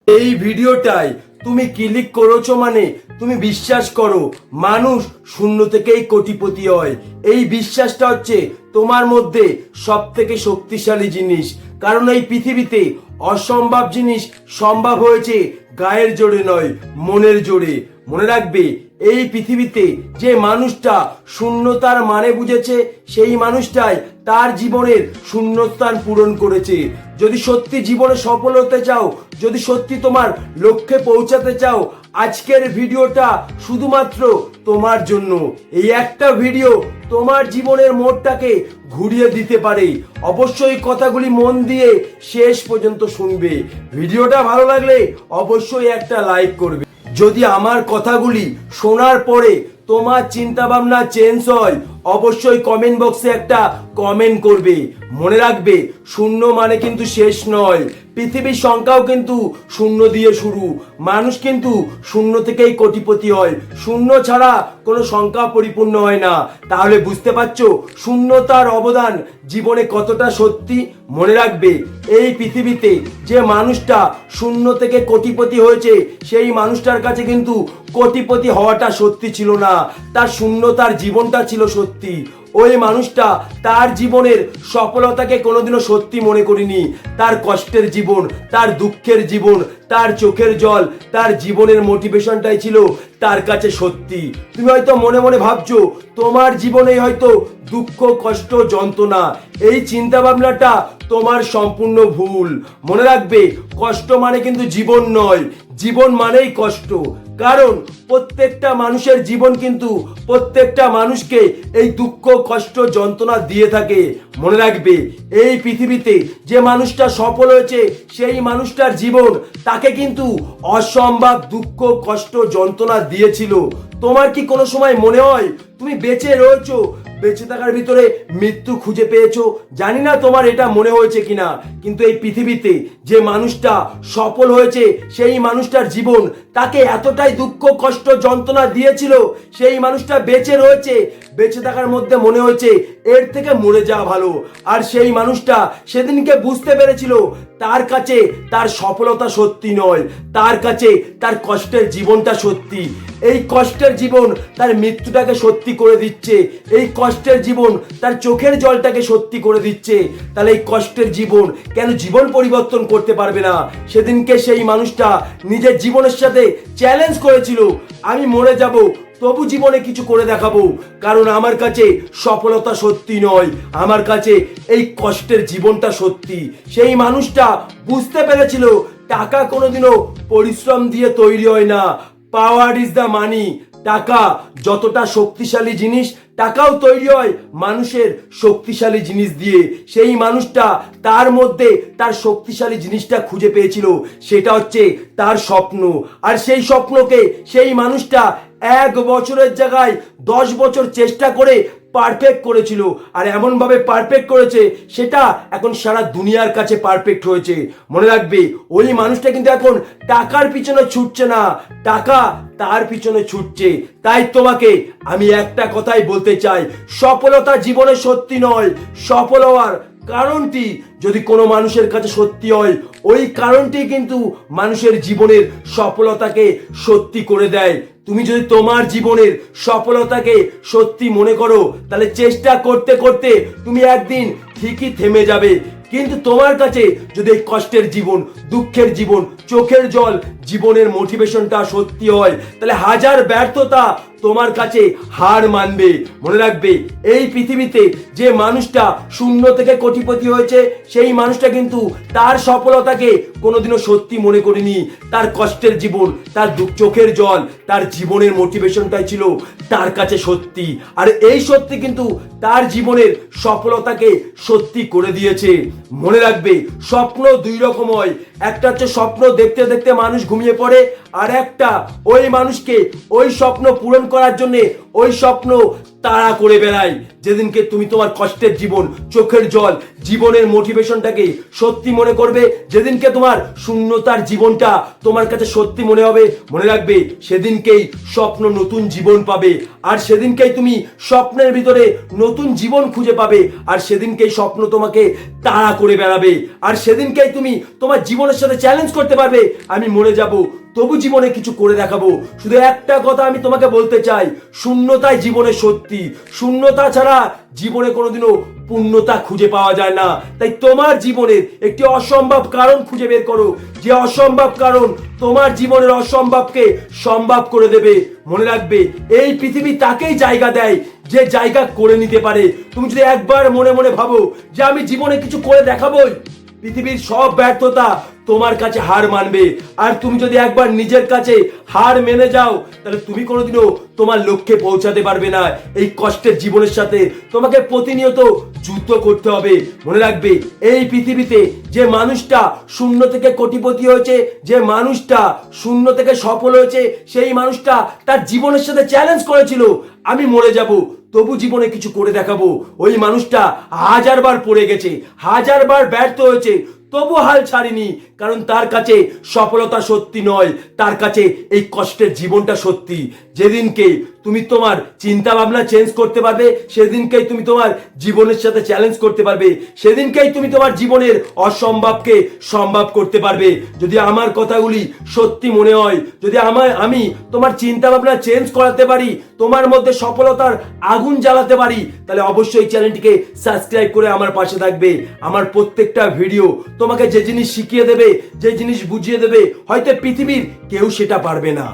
এই ভিডিওটাই তুমি ক্লিক করেছো মানে তুমি বিশ্বাস করো মানুষ শূন্য থেকেই কোটিপতি হয়। এই বিশ্বাসটা হচ্ছে তোমার মধ্যে সব থেকে শক্তিশালী জিনিস। কারণ এই পৃথিবীতে অসম্ভব জিনিস সম্ভব হয়েছে গায়ের জোরে নয়, মনের জোরে। মনে রাখবে, এই পৃথিবীতে যে মানুষটা শূন্যতার মানে বুঝেছে সেই মানুষটাই তার জীবনের শূন্যস্থান পূরণ করেছে। যদি সত্যি জীবনে সফল হতে চাও, যদি সত্যি তোমার লক্ষ্যে পৌঁছাতে চাও, আজকের ভিডিওটা শুধুমাত্র তোমার জন্য। এই একটা ভিডিও তোমার জীবনের মোড়টাকে ঘুরিয়ে দিতে পারে। অবশ্যই কথাগুলি মন দিয়ে শেষ পর্যন্ত শুনবে। ভিডিওটা ভালো লাগলে অবশ্যই একটা লাইক করবে। যদি আমার কথাগুলি শোনার পরে তোমার চিন্তা ভাবনা চেঞ্জ হয়, অবশ্যই কমেন্ট বক্সে একটা কমেন্ট করবে। মনে রাখবে, শূন্য মানে কিন্তু শেষ নয়। পৃথিবীর সংখ্যাও কিন্তু শূন্য দিয়ে শুরু। মানুষ কিন্তু শূন্য থেকেই কোটিপতি হয়। শূন্য ছাড়া কোনো সংখ্যা পরিপূর্ণ হয় না। তাহলে বুঝতে পারছো শূন্যতার অবদান জীবনে কতটা সত্যি। মনে রাখবে, এই পৃথিবীতে যে মানুষটা শূন্য থেকে কোটিপতি হয়েছে সেই মানুষটার কাছে কিন্তু কোটিপতি হওয়াটা সত্যি ছিল না, তার শূন্যতার জীবনটা ছিল সত্যি। ওই মানুষটা তার জীবনের সফলতাকে কোনোদিনও সত্যি মনে করিনি। তার কষ্টের জীবন, তার দুঃখের জীবন, তার চোখের জল, তার জীবনের মোটিভেশনটাই ছিল তার কাছে সত্যি। তুমি হয়তো মনে মনে ভাবছো তোমার জীবনে হয়তো দুঃখ, কষ্ট, যন্ত্রণা, এই চিন্তা ভাবনাটা তোমার সম্পূর্ণ ভুল। মনে রাখবে, কষ্ট মানে কিন্তু জীবন নয়, জীবন মানেই কষ্ট। কারণ প্রত্যেকটা মানুষের জীবন কিন্তু প্রত্যেকটা মানুষকে এই দুঃখ, কষ্ট, যন্ত্রণা দিয়ে থাকে। মনে রাখবে, এই পৃথিবীতে যে মানুষটা সফল হয়েছে সেই মানুষটার জীবন তাকে কিন্তু অসম্ভব দুঃখ, কষ্ট, যন্ত্রণা দিয়েছিল। তোমার কি কোনো সময় মনে হয় তুমি বেঁচে রয়েছো, বেঁচে থাকার ভিতরে মৃত্যু খুঁজে পেয়েছো? জানি না তোমার এটা মনে হয়েছে কিনা, কিন্তু এই পৃথিবীতে যে মানুষটা সফল হয়েছে সেই মানুষটার জীবন তাকে এতটাই দুঃখ, কষ্ট, যন্ত্রণা দিয়েছিল, সেই মানুষটা বেঁচে রয়েছে। বেঁচে থাকার মধ্যে মনে হয়েছে এর থেকে মরে যাওয়া ভালো। আর সেই মানুষটা সেদিনকে বুঝতে পেরেছিল তার কাছে তার সফলতা সত্যি নয়, তার কাছে তার কষ্টের জীবনটা সত্যি। এই কষ্টের জীবন তার মৃত্যুটাকে সত্যি করে দিচ্ছে। এই কষ্টের জীবন তার চোখের জলটাকে সত্যি করে দিচ্ছে। তাহলে এই কষ্টের জীবন কেন জীবন পরিবর্তন করতে পারবে না? সেদিনকে সেই মানুষটা নিজের জীবনের সাথে চ্যালেঞ্জ করেছিল, আমি মরে যাব তবু জীবনে কিছু করে দেখাবো। কারণ আমার কাছে সফলতা সত্যি নয়, আমার কাছে এই কষ্টের জীবনটা সত্যি। সেই মানুষটা বুঝতে পেরেছিল টাকা কোনোদিনও পরিশ্রম দিয়ে তৈরি হয় না। Power is the money. টাকা যতটা শক্তিশালী জিনিস, টাকাও তৈরি হয় মানুষের শক্তিশালী জিনিস দিয়ে। সেই মানুষটা তার মধ্যে তার শক্তিশালী জিনিসটা খুঁজে পেয়েছিল, সেটা হচ্ছে তার স্বপ্ন। আর সেই স্বপ্নকে সেই মানুষটা 1 বছরের জায়গায় 10 বছর চেষ্টা করে পারফেক্ট করেছিল। আর এমন ভাবে পারফেক্ট করেছে সেটা এখন সারা দুনিয়ার কাছে পারফেক্ট হয়েছে। মনে রাখবে, ওই মানুষটা কিন্তু এখন টাকার পিছনে ছুটছে না, টাকা তার পিছনে ছুটছে। তাই তোমাকে আমি একটা কথাই বলতে চাই, সফলতা জীবনে সত্যি নয়। সফল হওয়ার কারণটি যদি কোনো মানুষের কাছে সত্যি হয়, ওই কারণটি কিন্তু মানুষের জীবনের সফলতাকে সত্যি করে দেয়। তুমি যদি তোমার জীবনের সফলতাকে সত্যি মনে করো, তাহলে চেষ্টা করতে করতে তুমি একদিন ঠিকই থেমে যাবে। কিন্তু তোমার কাছে যদি এই কষ্টের জীবন, দুঃখের জীবন, চোখের জল, জীবনের মোটিভেশনটা সত্যি হয়, তাহলে হাজার ব্যর্থতা তোমার কাছে হার মানবে। মনে রাখবে, এই পৃথিবীতে যে মানুষটা শূন্য থেকে কোটিপতি হয়েছে সেই মানুষটা কিন্তু তার সফলতাকে কোনোদিনও সত্যি মনে করেনি। তার কষ্টের জীবন, তার চোখের জল, তার জীবনের মোটিভেশনটাই ছিল তার কাছে সত্যি। আর এই সত্যি কিন্তু তার জীবনের সফলতাকে সত্যি করে দিয়েছে। মনে রাখবে, স্বপ্ন 2 রকম হয়। একটা হচ্ছে স্বপ্ন দেখতে দেখতে মানুষ ঘুমিয়ে পড়ে, আর একটা ওই মানুষকে ওই স্বপ্ন পূরণ করার জন্য ওই স্বপ্ন তাড়া করে বেড়ায়। যেদিনকে তুমি তোমার কষ্টের জীবন, চোখের জল, জীবনের মোটিভেশনটাকে সত্যি মনে করবে, যেদিনকে তোমার শূন্যতার জীবনটা তোমার কাছে সত্যি মনে হবে, মনে রাখবে সেদিনকেই স্বপ্ন নতুন জীবন পাবে। আর সেদিনকেই তুমি স্বপ্নের ভিতরে নতুন জীবন খুঁজে পাবে। আর সেদিনকেই স্বপ্ন তোমাকে তাড়া করে বেড়াবে। আর সেদিনকেই তুমি তোমার জীবনের সাথে চ্যালেঞ্জ করতে পারবে, আমি মরে যাব তবু জীবনে কিছু করে দেখাবো। শুধু একটা কথা আমি তোমাকে বলতে চাই, শূন্যতাই জীবনে সত্যি। শূন্যতা ছাড়া জীবনে কোনোদিনও পূর্ণতা খুঁজে পাওয়া যায় না। তাই তোমার জীবনের একটি অসম্ভব কারণ খুঁজে বের করো, যে অসম্ভব কারণ তোমার জীবনের অসম্ভবকে সম্ভব করে দেবে। মনে রাখবে, এই পৃথিবী তাকেই জায়গা দেয় যে জায়গা করে নিতে পারে। তুমি যদি একবার মনে মনে ভাবো যে আমি জীবনে কিছু করে দেখাবোই, পৃথিবীর সব ব্যর্থতা তোমার কাছে হার মানবে। আর তুমি যদি একবার নিজের কাছে হার মেনে যাও, তাহলে তুমি কোনোদিনও তোমার লক্ষ্যে পৌঁছাতে পারবে না। এই কষ্টের জীবনের সাথে তোমাকে প্রতিনিয়ত যুদ্ধ করতে হবে। মনে রাখবে, এই পৃথিবীতে যে মানুষটা শূন্য থেকে কোটিপতি হয়েছে, যে মানুষটা শূন্য থেকে সফল হয়েছে, সেই মানুষটা তার জীবনের সাথে চ্যালেঞ্জ করেছিল, আমি মরে যাব তবু জীবনে কিছু করে দেখাবো। ওই মানুষটা হাজারবার পড়ে গেছে, হাজারবার ব্যর্থ হয়েছে, তবু হাল ছাড়িনি। কারণ তার কাছে সফলতা সত্যি নয়, তার কাছে এই কষ্টের জীবনটা সত্যি। যেদিনকে তুমি তোমার চিন্তা ভাবনা চেঞ্জ করতে পারবে, সেদিনকেই তুমি তোমার জীবনের সাথে চ্যালেঞ্জ করতে পারবে, সেদিনকেই তুমি তোমার জীবনের অসম্ভবকে সম্ভব করতে পারবে। যদি আমার কথাগুলি সত্যি মনে হয়, যদি আমি তোমার চিন্তা ভাবনা চেঞ্জ করাতে পারি, তোমার মধ্যে সফলতার আগুন জ্বালাতে পারি, তাহলে অবশ্যই চ্যানেলটিকে সাবস্ক্রাইব করে আমার পাশে থাকবে। আমার প্রত্যেকটা ভিডিও তোমাকে যে জিনিস শিখিয়ে দেবে, যে জিনিস বুঝিয়ে দেবে, হয়তো পৃথিবীর কেউ সেটা পারবে না।